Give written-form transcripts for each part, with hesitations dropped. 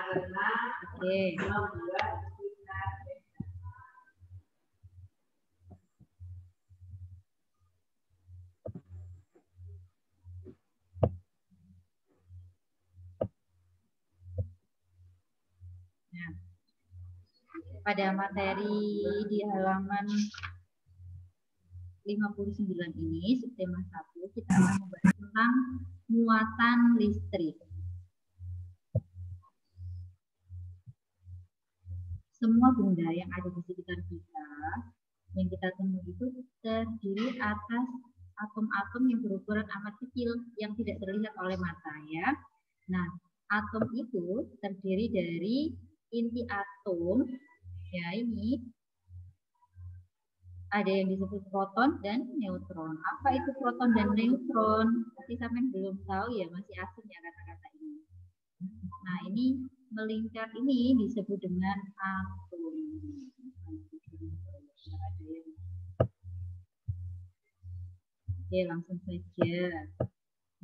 Oke. Nah, pada materi di halaman 59 ini, subtema 1, kita akan membahas tentang muatan listrik. Semua benda yang ada di sekitar kita, yang kita temui itu terdiri atas atom-atom yang berukuran amat kecil, yang tidak terlihat oleh mata ya. Nah, atom itu terdiri dari inti atom, ya ini, ada yang disebut proton dan neutron. Apa itu proton dan neutron? Pasti sampai belum tahu ya, masih asing ya kata-kata ini. Nah, ini melingkar ini disebut dengan atom. Oke, langsung saja.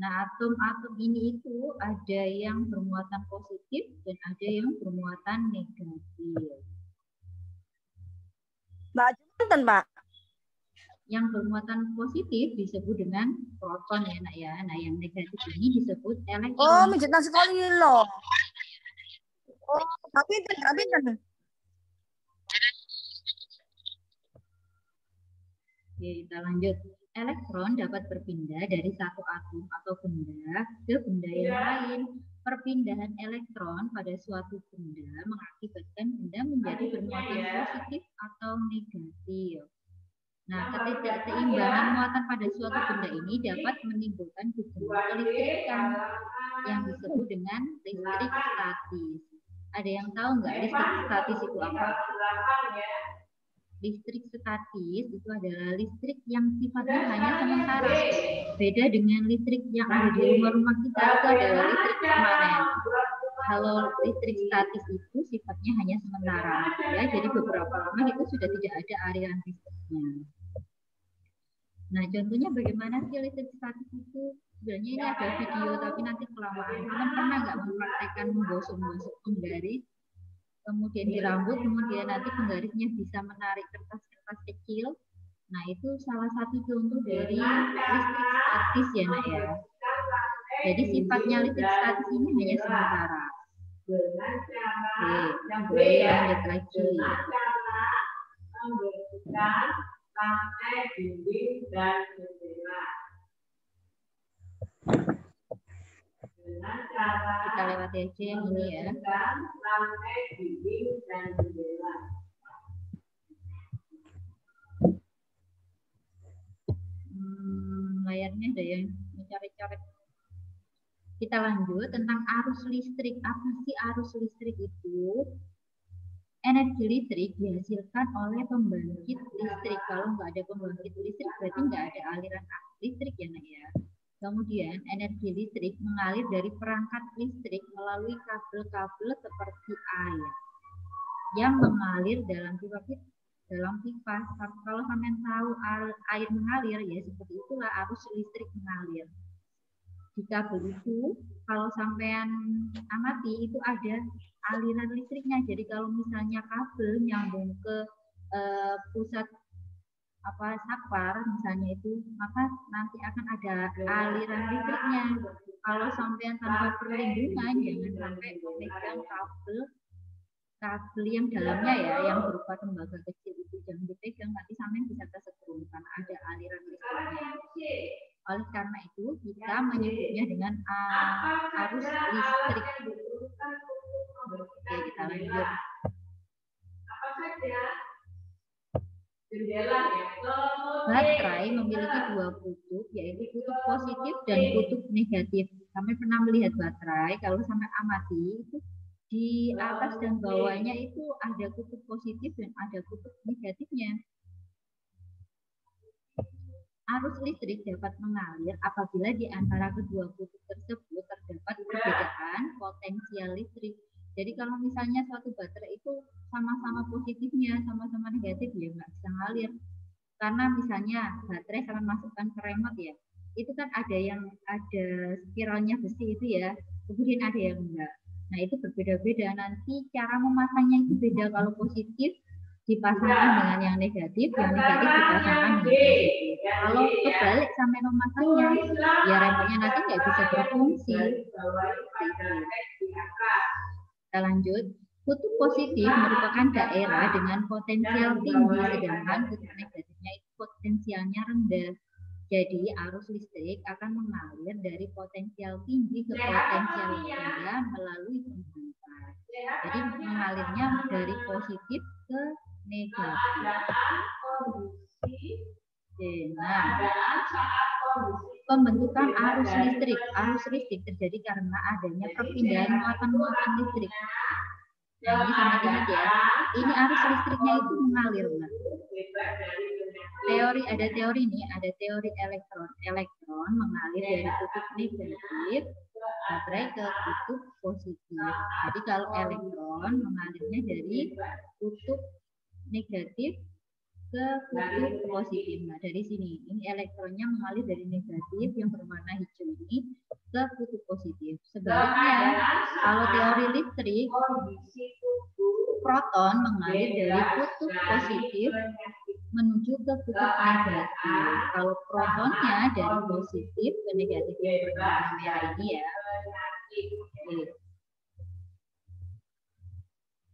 Nah, atom-atom ini itu ada yang bermuatan positif dan ada yang bermuatan negatif. Mbak, Junten, Mbak. Yang bermuatan positif disebut dengan proton ya, Nak ya. Nah, yang negatif ini disebut elektron. Oh, mijet nasi koli loh. Oh, tapi kan. Oke, kita lanjut. Elektron dapat berpindah dari satu atom atau benda ke benda yang lain. Perpindahan elektron pada suatu benda mengakibatkan benda menjadi bermuatan positif atau negatif. Nah, ketidakseimbangan muatan pada suatu benda ini dapat menimbulkan gejala kelistrikan yang disebut dengan listrik statis. Ada yang tahu nggak listrik statis itu apa? Listrik statis itu adalah listrik yang sifatnya hanya sementara. Beda dengan listrik yang ada di rumah-rumah kita, itu adalah listrik permanen. Kalau listrik statis itu sifatnya hanya sementara, ya. Jadi beberapa lama itu sudah tidak ada aliran listriknya. Nah, contohnya bagaimana sih listrik statis itu? Sebenarnya ini ada video, tapi nanti kelamaan. Teman pernah nggak mempraktekkan menggosok-gosok penggaris, kemudian di rambut, kemudian nanti penggarisnya bisa menarik kertas-kertas kecil. Nah, itu salah satu contoh dari listrik statis ya, Nak ya. Jadi sifatnya listrik statis ini hanya sementara. Oke, lanjut lagi. Lantai, dinding, dan jendela. Kita lewati aja yang ini ya. Lantai, dinding, dan jendela. Layarnya ada yang mencoret-coret. Kita lanjut tentang arus listrik. Apa sih arus listrik itu? Energi listrik dihasilkan oleh pembangkit listrik. Kalau nggak ada pembangkit listrik, berarti nggak ada aliran listrik ya, Nak ya. Kemudian energi listrik mengalir dari perangkat listrik melalui kabel-kabel seperti air yang mengalir dalam pipa. Kalau kalian tahu air mengalir ya, seperti itulah arus listrik mengalir. Di kabel itu, kalau sampean amati itu ada aliran listriknya. Jadi kalau misalnya kabel nyambung ke pusat saklar misalnya itu, maka nanti akan ada aliran listriknya. Kalau sampean tanpa perlindungan, jangan sampai memegang kabel yang dalamnya ya, yang berupa tembaga kecil itu jangan dipegang, nanti sampean bisa kesetrum karena ada aliran listriknya. Oleh karena itu kita menyebutnya dengan arus listrik. Oke, kita lanjut. Baterai memiliki dua kutub, yaitu kutub positif dan kutub negatif. Kami pernah melihat baterai, kalau sampai amati itu di atas dan bawahnya itu ada kutub positif dan ada kutub negatifnya. Arus listrik dapat mengalir apabila di antara kedua kutub tersebut terdapat perbedaan potensial listrik. Jadi kalau misalnya suatu baterai itu sama-sama positifnya, sama-sama negatif, ya nggak bisa ngalir. Karena misalnya baterai sama masukkan ke remote ya, itu kan ada yang ada spiralnya besi itu ya, kemudian ada yang enggak. Nah, itu berbeda-beda. Nanti cara memasangnya itu beda. Kalau positif dipasangkan dengan yang negatif dipasangkan dengan positif. Kalau kebalik sampai memasangnya, ya remnya nanti nggak bisa berfungsi. Kita lanjut. Kutub positif merupakan daerah dengan potensial tinggi, sedangkan kutub negatifnya itu potensialnya rendah. Jadi arus listrik akan mengalir dari potensial tinggi ke potensial rendah melalui penghantar. Jadi mengalirnya dari positif ke negatif. Nah, pembentukan arus listrik. Arus listrik terjadi karena adanya perpindahan muatan-muatan listrik. Nah, ini sama ingat ya. Ini arus listriknya itu mengalir. Ada teori nih, ada teori elektron. Elektron mengalir dari kutub negatif baterai ke kutub positif. Jadi kalau elektron mengalirnya dari kutub negatif ke kutub positif. Nah, dari sini ini elektronnya mengalir dari negatif yang berwarna hijau ini ke kutub positif. Sebaliknya, kalau teori listrik, proton mengalir dari kutub positif menuju ke kutub negatif. Kalau protonnya dari positif ke negatif yang berwarna merah ini ya. Oke.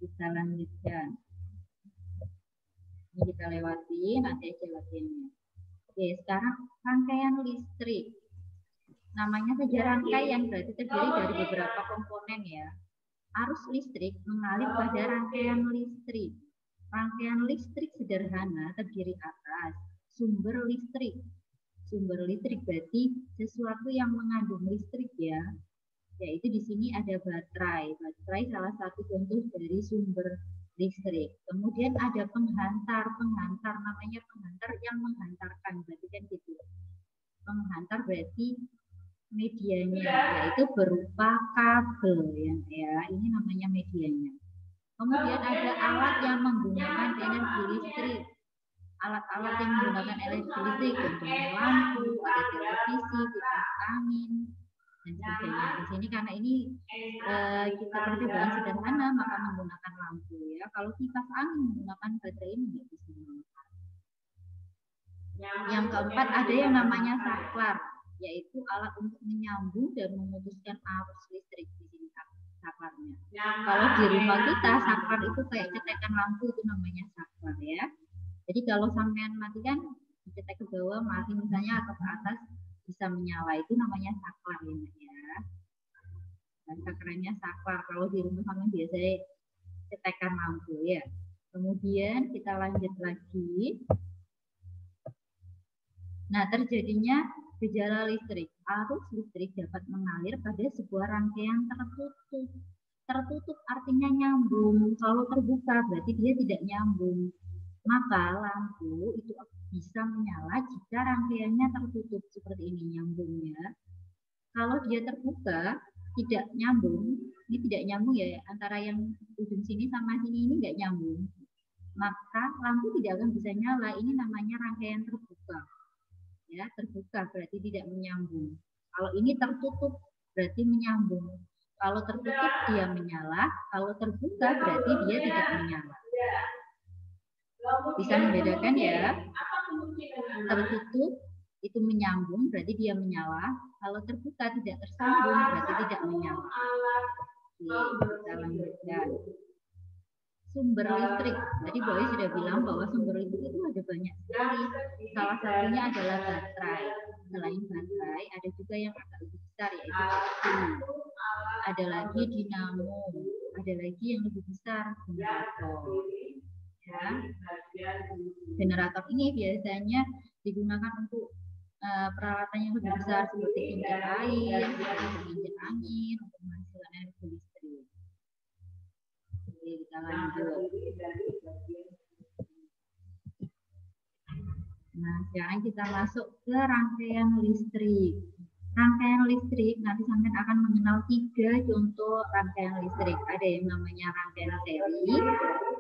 Kita lanjutkan. Ini kita lewati, nanti aja latihannya. Oke, sekarang rangkaian listrik. Namanya saja rangkaian, berarti terdiri dari beberapa komponen ya. Arus listrik mengalir pada rangkaian listrik. Rangkaian listrik sederhana terdiri atas sumber listrik. Sumber listrik berarti sesuatu yang mengandung listrik ya. Yaitu di sini ada baterai. Baterai salah satu contoh dari sumber listrik. Kemudian ada penghantar. Penghantar namanya penghantar yang menghantarkan. Berarti kan gitu. Penghantar berarti medianya, yaitu berupa kabel ya. Ini namanya medianya. Kemudian ada alat yang menggunakan energi listrik. Alat-alat yang menggunakan energi listrik, contohnya lampu, ada televisi, kipas angin, dan sebagainya. Di sini karena ini kita percobaan sederhana, maka menggunakan lampu ya. Kalau kipas angin menggunakan baterai ini nggak bisa menggunakan. Yang keempat ada yang namanya saklar, yaitu alat untuk menyambung dan memutuskan arus listrik di sini saklarnya. Kalau di rumah kita saklar itu kayak cetekan lampu itu namanya saklar ya. Jadi kalau sampean matikan dicetek ke bawah mati misalnya atau ke atas bisa menyala itu namanya saklar ya. Bahasa kerennya saklar. Kalau di rumah sampean biasanya cetekan lampu ya. Kemudian kita lanjut lagi. Nah, terjadinya gejala listrik. Arus listrik dapat mengalir pada sebuah rangkaian tertutup. Tertutup artinya nyambung. Kalau terbuka berarti dia tidak nyambung. Maka lampu itu bisa menyala jika rangkaiannya tertutup seperti ini nyambungnya. Kalau dia terbuka tidak nyambung, ini tidak nyambung ya antara yang ujung sini sama sini ini nggak nyambung. Maka lampu tidak akan bisa nyala. Ini namanya rangkaian terbuka. Ya, terbuka berarti tidak menyambung. Kalau ini tertutup berarti menyambung. Kalau tertutup dia menyala, kalau terbuka berarti dia tidak menyala. Bisa membedakan ya. Tertutup itu menyambung berarti dia menyala, kalau terbuka tidak tersambung berarti tidak menyala. Oke, kita lanjutkan. Sumber listrik. Tadi Boy sudah bilang bahwa sumber listrik itu ada banyak sekali. Salah satunya adalah baterai. Selain baterai, ada juga yang agak lebih besar yaitu baterai. Ada lagi dinamo. Ada lagi yang lebih besar, generator. Ya. Generator ini biasanya digunakan untuk peralatan yang lebih besar seperti kincir air, kincir angin, untuk menghasilkan energi listrik. Kita lanjut. Nah, sekarang kita masuk ke rangkaian listrik. Rangkaian listrik nanti sampai akan mengenal 3 contoh rangkaian listrik. Ada yang namanya rangkaian seri,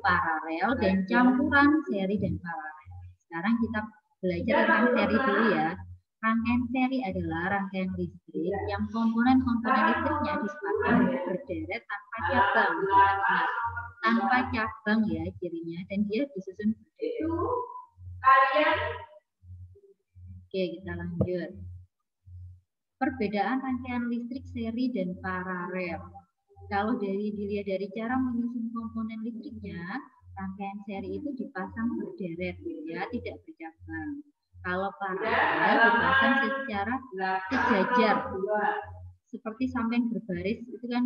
paralel, dan campuran seri dan paralel. Sekarang kita belajar tentang seri dulu ya. Rangkaian seri adalah rangkaian listrik yang komponen-komponen listriknya disepakati berderet tanpa cabang. Ingat, tanpa cabang ya cirinya, dan dia disusun berderet. Oke, kita lanjut. Perbedaan rangkaian listrik seri dan paralel. Kalau dilihat dari cara menyusun komponen listriknya, rangkaian seri itu dipasang berderet, ya, tidak bercabang. Kalau paralel dipasang secara sejajar, seperti samping berbaris itu kan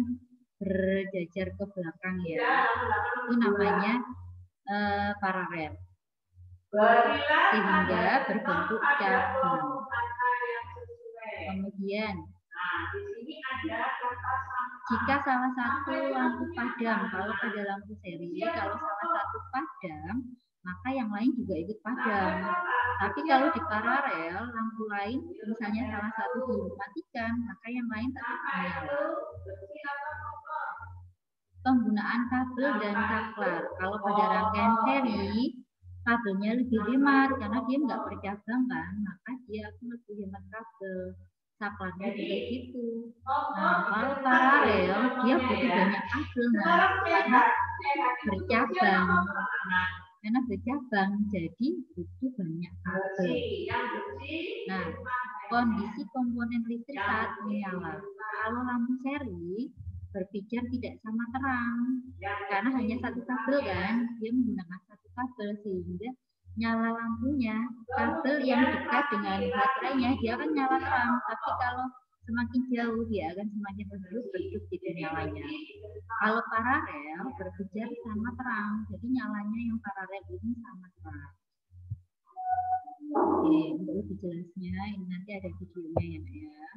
berjajar ke belakang ya. Itu namanya paralel. Sehingga berbentuk cabang. Kemudian, jika salah satu lampu padam, kalau pada lampu seri, kalau salah satu padam, maka yang lain juga ikut padam. Tapi kalau di paralel, lampu lain, misalnya salah satu dimatikan, maka yang lain tetap menyala. Penggunaan kabel dan saklar. Kalau pada rangkaian seri, kabelnya lebih hemat karena dia nggak bercabang kan, maka dia akan lebih hemat kabel. Saklarnya juga gitu. Nah, kalau paralel dia butuh banyak kabel, karena bercabang. Karena bercabang, jadi butuh banyak kabel. Nah, kondisi komponen listrik saat menyala. Kalau lampu seri berpijar tidak sama terang, karena hanya satu kabel kan, dia menggunakan satu kabel sehingga nyala lampunya, kabel yang dekat dengan baterainya dia akan nyala terang, tapi kalau semakin jauh dia akan semakin redup gitu nyalanya. Kalau paralel berpijar sama terang, jadi nyalanya yang paralel ini sama terang. Oke, untuk lebih jelasnya ini nanti ada videonya ya.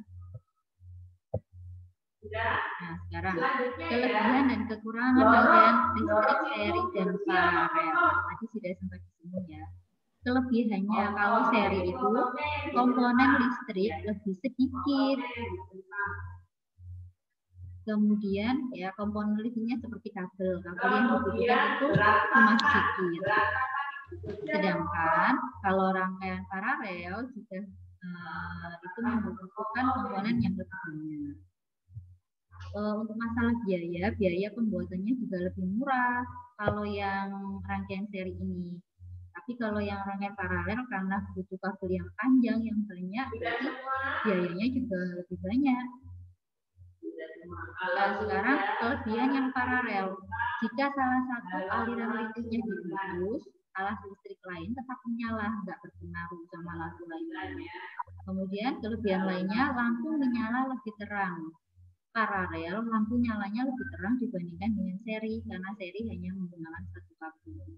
Nah, sekarang kelebihan dan kekurangan rangkaian listrik seri dan paralel. Tadi sudah sampai di sini ya. Kelebihannya kalau seri itu komponen listrik lebih sedikit. Kemudian ya komponen listriknya seperti kabel yang dibutuhkan itu cuma sedikit. Sedangkan kalau rangkaian paralel juga itu membutuhkan komponen yang lebih banyak. Untuk masalah biaya pembuatannya juga lebih murah kalau yang rangkaian seri ini. Tapi kalau yang rangkaian paralel karena butuh kabel yang panjang yang banyak, berarti biayanya juga lebih banyak. Nah, sekarang kelebihan yang paralel. Jika salah satu aliran listriknya diputus, alas listrik lain tetap menyala, nggak berpengaruh sama lampu lainnya. Kemudian kelebihan lainnya, lampu menyala lebih terang. Paralel, lampu nyalanya lebih terang dibandingkan dengan seri, karena seri hanya menggunakan satu kabel.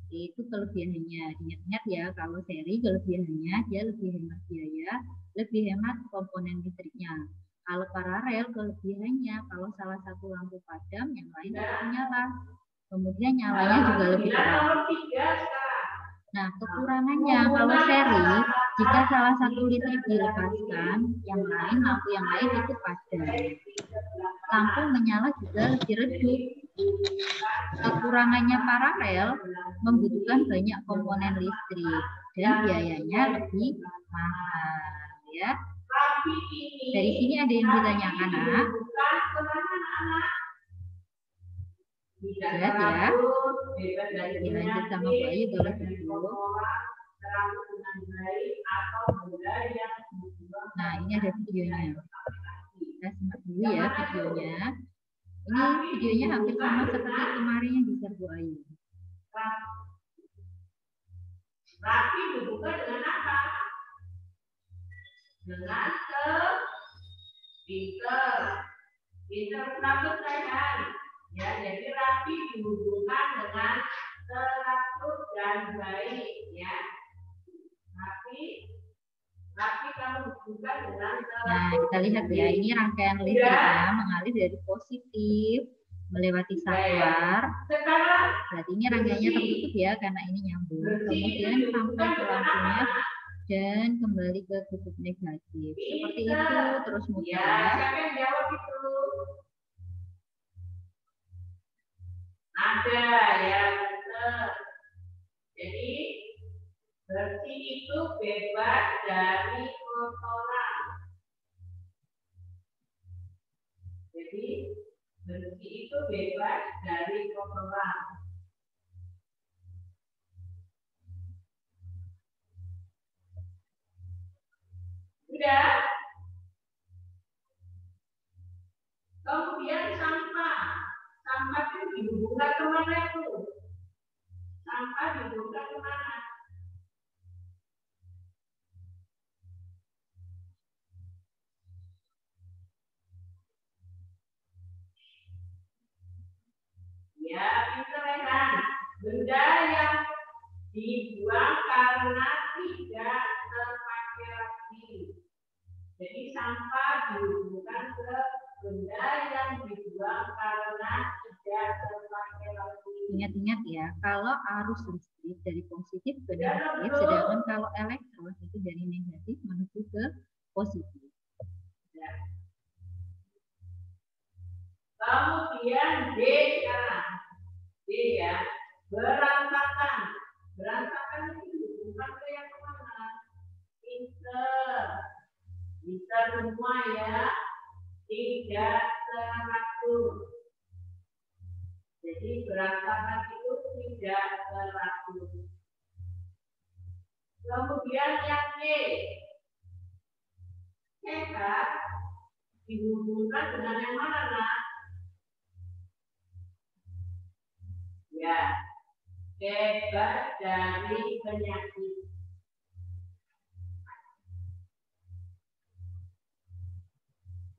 Itu kelebihannya. Ingat-ingat ya, kalau seri kelebihannya dia lebih hemat biaya, lebih hemat komponen listriknya. Kalau paralel kelebihannya, kalau salah satu lampu padam, yang lain tetap menyala. Kemudian nyalanya juga lebih terang. Nah, kekurangannya kalau seri, jika salah satu listrik dilepaskan, lampu yang lain itu padam. Lampu menyala juga lebih redup. Kekurangannya paralel membutuhkan banyak komponen listrik dan biayanya lebih mahal ya. Dari sini ada yang ditanyakan, Nak? Jelas ya? Dilanjut sama Bu Ayu kalau gitu. Nah, ini ada videonya. Kita simak dulu ya videonya. Ini videonya hampir sama seperti kemarin yang di Bu Ayu. Rapi dibuka dengan apa? Dengan pinter serabut kan? Ya, jadi rapi dihubungkan dengan teratur dan baik, ya. Rapi kamu hubungkan dengan teratur. Nah, kita lihat ya, ini rangkaian listriknya mengalir dari positif melewati saklar. Berarti ini rangkaiannya tertutup ya, karena ini nyambung. Kemudian sampai ke lampunya dan kembali ke kutub negatif. Seperti itu terus muter. Ada ya, betul. Jadi bersih itu bebas dari kotoran. Jadi Benci itu bebas dari kotoran. Sudah. Kemudian sampah. Sampah itu dihubungkan kemana itu? Sampah dihubungkan kemana? Ya, pinteran. Benda yang dibuang karena tidak terpakai lagi. Jadi sampah dihubungkan ke benda yang dibuang karena tidak terpakai lagi. Ingat-ingat ya, kalau arus listrik dari positif ke negatif, sedangkan kalau elektron itu dari negatif menuju ke positif. Ya. Kemudian D sekarang. D ya, berantakan. Berantakan itu bukan ke yang kemana? Pinter. Bisa semua ya. Tidak teratur. Jadi berantakan itu tidak teratur. Kemudian yang C. Sehat dihubungkan dengan yang mana, nak? Ya, bebas dari penyakit.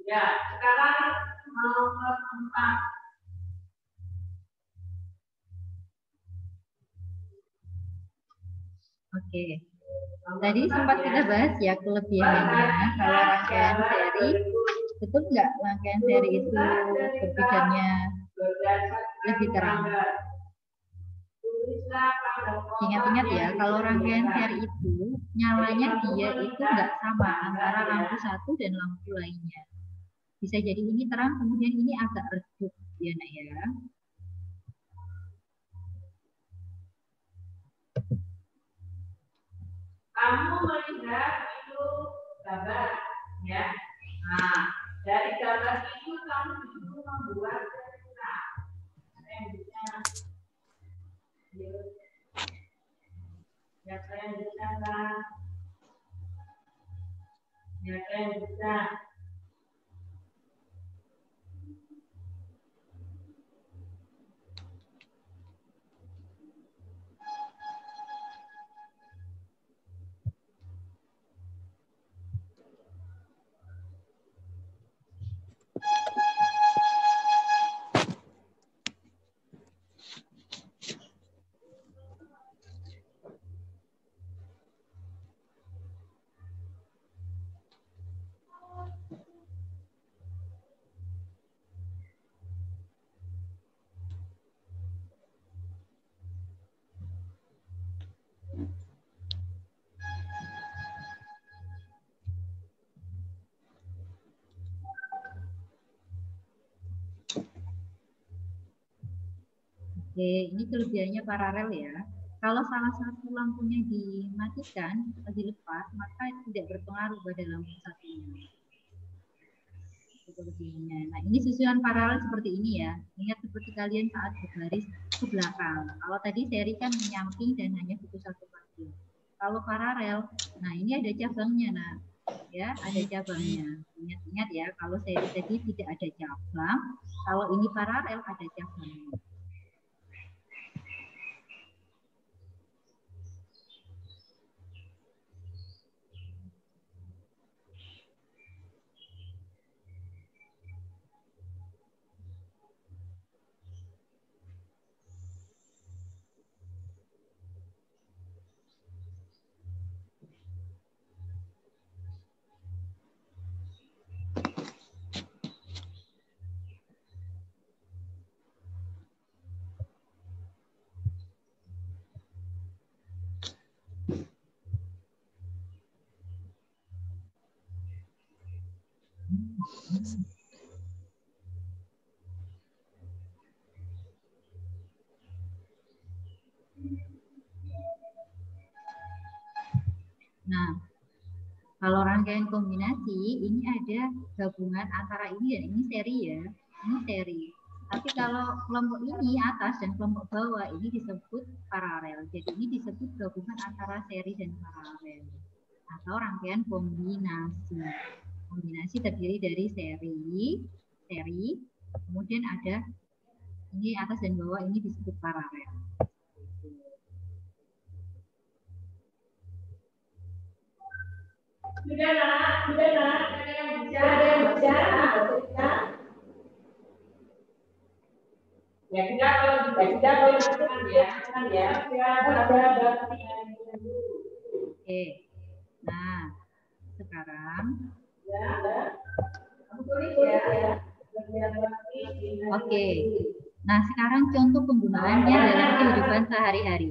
Ya, sekarang mau ke 4. Oke. Tadi sempat kita bahas ya kelebihannya. Kalau rangkaian seri, betul nggak rangkaian seri itu berbicaranya lebih terang? Ingat-ingat ya, kalau rangkaian seri itu nyalanya dia itu nggak sama antara lampu satu dan lampu lainnya. Bisa jadi ini terang, kemudian ini agak redup, ya nak ya. Kamu melihat itu gambar, ya. Nah, dari gambar itu kamu disuruh membuat cerita. Siapa yang bisa kan? Siapa yang bisa? Oke, ini kelebihannya paralel ya. Kalau salah satu lampunya dimatikan atau dilepas, maka tidak berpengaruh pada lampu satunya. Kelebihannya. Nah, ini susunan paralel seperti ini ya. Ingat seperti kalian saat berbaris ke belakang. Kalau tadi seri kan menyamping dan hanya butuh satu pasir. Kalau paralel, nah ini ada cabangnya, nah ya ada cabangnya. Ingat-ingat ya, kalau seri tadi tidak ada cabang, kalau ini paralel ada cabangnya. Nah, kalau rangkaian kombinasi, ini ada gabungan antara ini dan ini seri ya. Ini seri. Tapi kalau kelompok ini atas dan kelompok bawah ini disebut paralel. Jadi ini disebut gabungan antara seri dan paralel atau rangkaian kombinasi. Kombinasi terdiri dari seri, kemudian ada ini atas dan bawah ini disebut paralel. Sudah nak, ada yang bicara. Ya tidak kalau ya. Oke. Nah, sekarang Oke. Nah, sekarang contoh penggunaannya dalam kehidupan sehari-hari.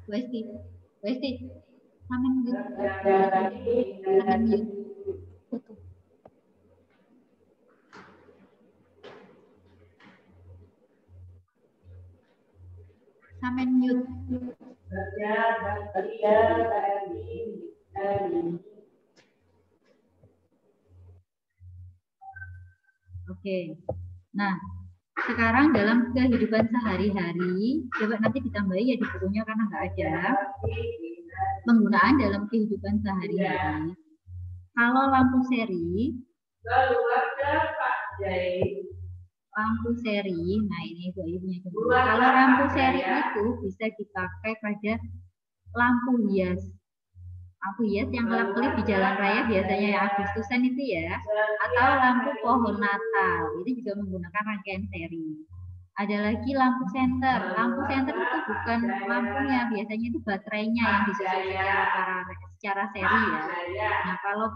Westi, samen mute. Samen mute. Oke. Nah, sekarang dalam kehidupan sehari-hari, coba nanti ditambahi ya di bukunya karena nggak ada. Penggunaan dalam kehidupan sehari-hari. Kalau lampu seri, lampu seri, nah ini Bu Ayu punya contoh. Kalau lampu seri itu bisa dipakai pada lampu hias. Lampu hias yang kelap-kelip di jalan raya biasanya ya Agustusan itu ya. Atau lampu pohon Natal, itu juga menggunakan rangkaian seri. Ada lagi lampu senter. Lampu senter itu bukan lampunya, biasanya itu baterainya yang disusun secara seri ya. Nah, kalau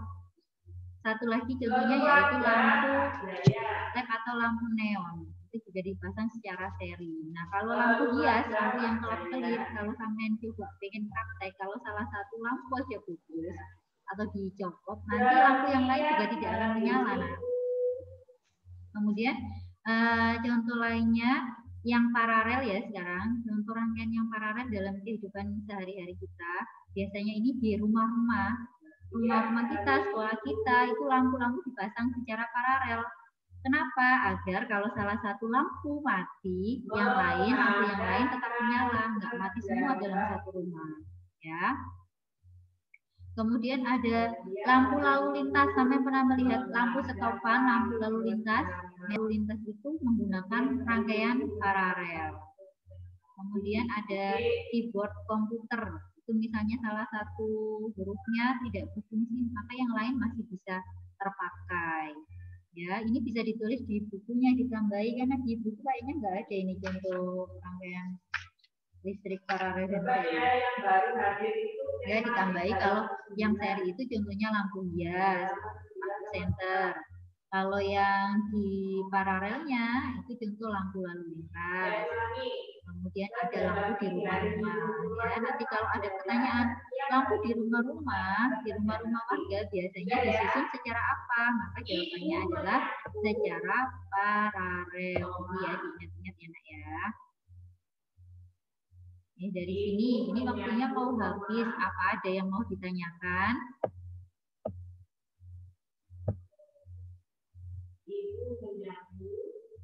satu lagi contohnya yaitu lampu LED atau lampu neon. Itu juga dipasang secara seri. Nah, kalau lampu hias, lampu yang kelap-kelip, kalau sampean coba pengen praktek, kalau salah satu lampu aja putus atau dicopot, nanti lampu yang lain juga tidak akan menyala. Nah, kemudian contoh lainnya yang paralel ya sekarang, contoh rangkaian yang paralel dalam kehidupan sehari-hari kita, biasanya ini di rumah-rumah kita, sekolah kita, itu lampu-lampu dipasang secara paralel. Kenapa? Agar kalau salah satu lampu mati, lampu yang lain tetap menyala, nggak mati semua dalam satu rumah. Ya. Kemudian ada lampu lalu lintas. Sampai pernah melihat lampu stopan, lampu lalu lintas? Lalu lintas itu menggunakan rangkaian paralel. Kemudian ada keyboard komputer. Itu misalnya salah satu hurufnya tidak berfungsi, maka yang lain masih bisa terpakai. Ya, ini bisa ditulis di bukunya, ditambahi karena di buku kayaknya nggak ada ini contoh rangkaian listrik paralel dan seri. Ya, ditambahi kalau yang seri itu contohnya lampu hias, lampu senter. Kalau yang di paralelnya itu contoh lampu lalu lintas. Kemudian ada lampu di rumah-rumah. Ya, nanti kalau ada pertanyaan, lampu di rumah-rumah warga biasanya disusun secara apa? Maka jawabannya adalah secara paralel. Jadi ya diingat-ingat ya nak ya. Ini dari sini, ini waktunya mau habis. Apa ada yang mau ditanyakan?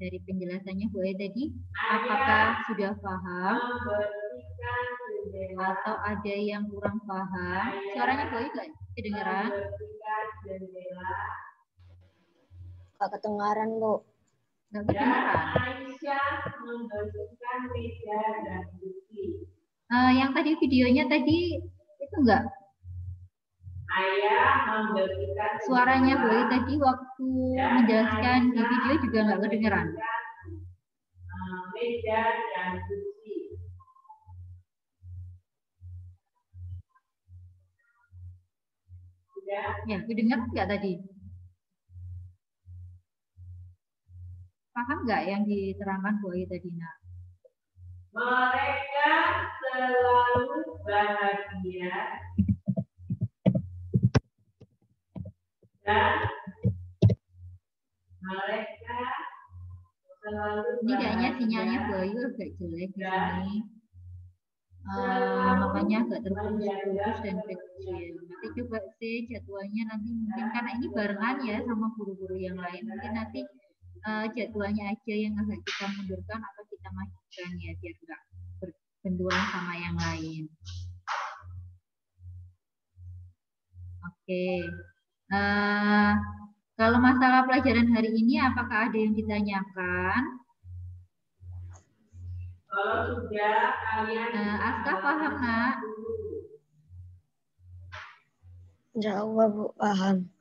Dari penjelasannya Bu Ayu tadi, apakah sudah paham? Atau ada yang kurang paham? Suaranya Bu Ayu nggak kedengeran? Nggak kedengaran, Bu. Nggak kedengeran. Yang tadi videonya tadi itu enggak? Suaranya Bu Ayu tadi waktu menjelaskan di video juga enggak kedengeran. Ya, kedengar enggak tadi? Paham enggak yang diterangkan Bu Ayu tadi, Nak? Mereka selalu bahagia dan mereka selalu ini kayaknya sinyalnya Bu Ayu agak jelek di sini. Makanya agak terputus-putus dan kecil. Nanti coba sih jadwalnya nanti mungkin karena ini barengan ya sama guru-guru yang lain. Mungkin nanti jadwalnya aja yang agak kita mundurkan atau kita majukan ya biar enggak berbenturan sama yang lain. Oke. Kalau masalah pelajaran hari ini apakah ada yang ditanyakan? Kalau sudah kalian Aska paham, Nak? Jauh, Bu, paham.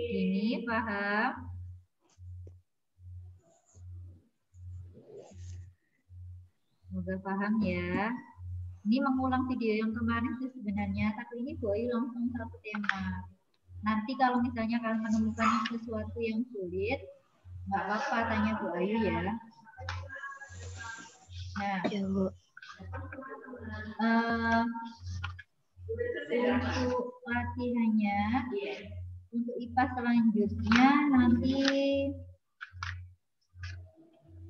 Ini paham? Semoga paham ya. Ini mengulang video yang kemarin sih sebenarnya, tapi ini Bu Ayu langsung satu tema. Nanti kalau misalnya kalian menemukan sesuatu yang sulit, nggak apa-apa tanya Bu Ayu ya. Nah, Ya, Bu. Untuk latihannya, untuk IPA selanjutnya nanti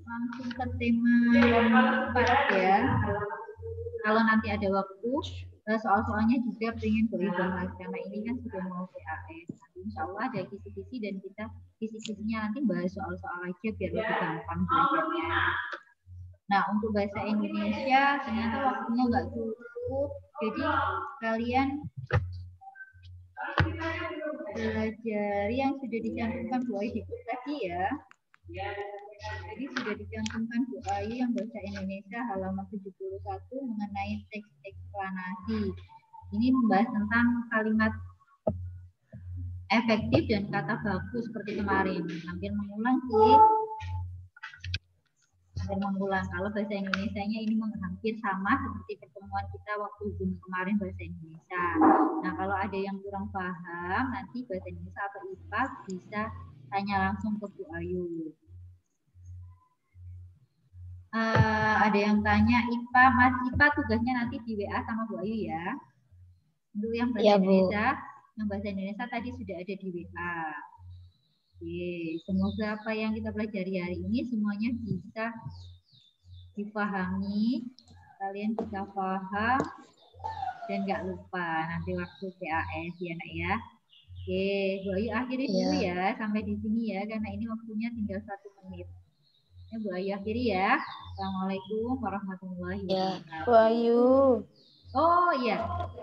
langsung ke tema 4 ya. Kalau nanti ada waktu, soal-soalnya juga pengen bahas karena ini kan sudah mau PAS. Nanti insya Allah ada kisi-kisi dan kita kisi-kisinya nanti bahas soal-soal aja biar lebih gampang belajarnya. Nah, untuk bahasa Indonesia ternyata waktunya nggak cukup, jadi kalian belajar yang sudah dicantumkan Bu Ayu di buku tadi ya. Jadi sudah dicantumkan Bu Ayu yang bahasa Indonesia halaman 71 mengenai teks eksplanasi. Ini membahas tentang kalimat efektif dan kata baku seperti kemarin. Hampir mengulang sih. Hampir mengulang. Kalau bahasa Indonesianya ini hampir sama seperti pertemuan kita waktu Zoom kemarin bahasa Indonesia. Nah, kalau ada yang kurang paham, nanti bahasa Indonesia atau IPA bisa tanya langsung ke Bu Ayu. Ada yang tanya IPA, Mas IPA tugasnya nanti di WA sama Bu Ayu ya. Untuk yang bahasa Indonesia, yang bahasa Indonesia tadi sudah ada di WA. Oke, semoga apa yang kita pelajari hari ini semuanya bisa dipahami, kalian bisa paham dan nggak lupa nanti waktu PAS ya Nak ya. Oke, Bu Ayu akhiri dulu ya sampai di sini ya karena ini waktunya tinggal 1 menit. Ya, Bu Ayu akhiri ya. Assalamualaikum warahmatullahi wabarakatuh. Bu Ayu. Oh iya.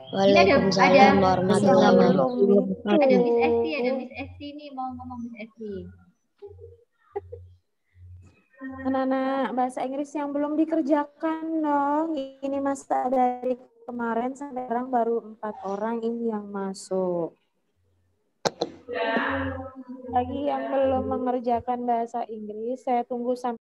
Waalaikumsalam warahmatullahi wabarakatuh. Ada Miss Esti nih mau ngomong Miss Esti. Anak-anak bahasa Inggris yang belum dikerjakan dong. Ini masa dari kemarin sampai sekarang baru 4 orang ini yang masuk. Lagi yang belum mengerjakan bahasa Inggris, saya tunggu sampai